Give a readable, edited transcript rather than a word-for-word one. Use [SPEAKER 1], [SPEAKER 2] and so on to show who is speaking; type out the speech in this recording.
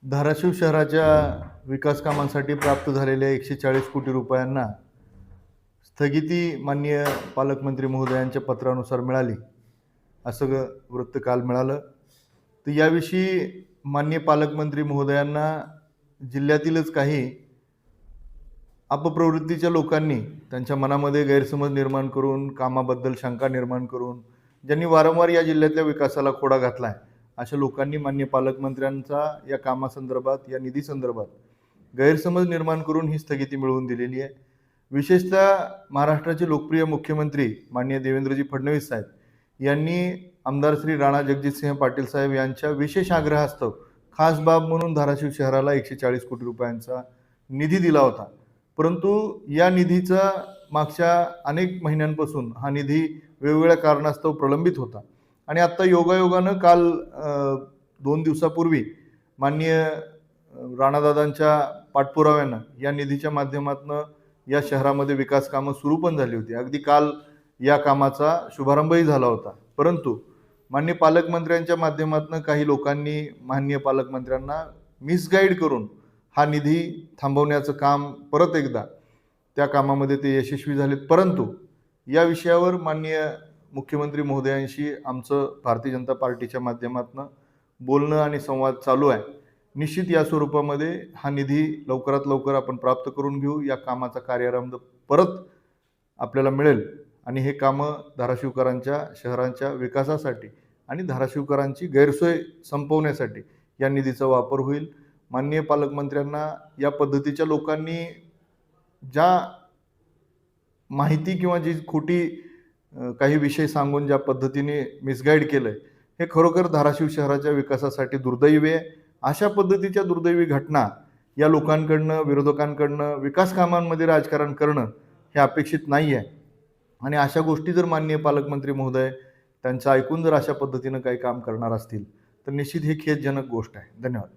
[SPEAKER 1] धाराशिव शहराच्या विकास कामांसाठी प्राप्त झालेल्या 140 कोटी रुपयांना स्थगिती माननीय पालकमंत्री महोदयांच्या पत्रानुसार मिळाली, असं वृत्त काल मिळालं. तर याविषयी माननीय पालकमंत्री महोदयांना जिल्ह्यातीलच काही अपप्रवृत्तीच्या लोकांनी त्यांच्या मनामध्ये गैरसमज निर्माण करून, कामाबद्दल शंका निर्माण करून, ज्यांनी वारंवार या जिल्ह्यातल्या विकासाला खोडा घातलाय, अशा लोकांनी माननीय पालकमंत्र्यांचा या कामासंदर्भात, या निधीसंदर्भात गैरसमज निर्माण करून ही स्थगिती मिळवून दिलेली आहे. विशेषतः महाराष्ट्राचे लोकप्रिय मुख्यमंत्री माननीय देवेंद्रजी फडणवीस साहेब यांनी आमदार श्री राणा जगजितसिंह पाटील साहेब यांच्या विशेष आग्रहास्तव खास बाब म्हणून धाराशिव शहराला 140 कोटी रुपयांचा निधी दिला होता. परंतु या निधीचा मागच्या अनेक महिन्यांपासून हा निधी वेगवेगळ्या कारणास्तव प्रलंबित होता आणि आता योगायोगानं काल 2 दिवसापूर्वी माननीय राणादादांच्या पाठपुराव्यानं या निधीच्या माध्यमातून या शहरामध्ये विकास कामं सुरू पण झाली होती. अगदी काल या कामाचा शुभारंभही झाला होता. परंतु माननीय पालकमंत्र्यांच्या माध्यमातून काही लोकांनी माननीय पालकमंत्र्यांना मिसगाईड करून हा निधी थांबवण्याचं काम परत एकदा त्या कामामध्ये ते यशस्वी झालेत. परंतु या विषयावर माननीय मुख्यमंत्री महोदयांशी आमचं भारतीय जनता पार्टीच्या माध्यमातून बोलणं आणि संवाद चालू आहे. निश्चित या स्वरूपामध्ये हा निधी लवकरात लवकर आपण प्राप्त करून घेऊ. या कामाचा कार्यारंभ परत आपल्याला मिळेल आणि हे कामं धाराशिवकरांच्या शहरांच्या विकासासाठी आणि धाराशिवकरांची गैरसोय संपवण्यासाठी या निधीचा वापर होईल. माननीय पालकमंत्र्यांना या पद्धतीच्या लोकांनी ज्या माहिती किंवा जी खोटी काही विषय सांगून ज्या पद्धतीने मिसगाईड केलंय, हे खरोखर धाराशिव शहराच्या विकासासाठी दुर्दैवी आहे. अशा पद्धतीच्या दुर्दैवी घटना या लोकांकडनं, विरोधकांकडनं विकास कामांमध्ये राजकारण करणं हे अपेक्षित नाही आहे आणि अशा गोष्टी जर माननीय पालकमंत्री महोदय त्यांचं ऐकून जर अशा पद्धतीनं काही काम करणार असतील तर निश्चित ही खेदजनक गोष्ट आहे. धन्यवाद.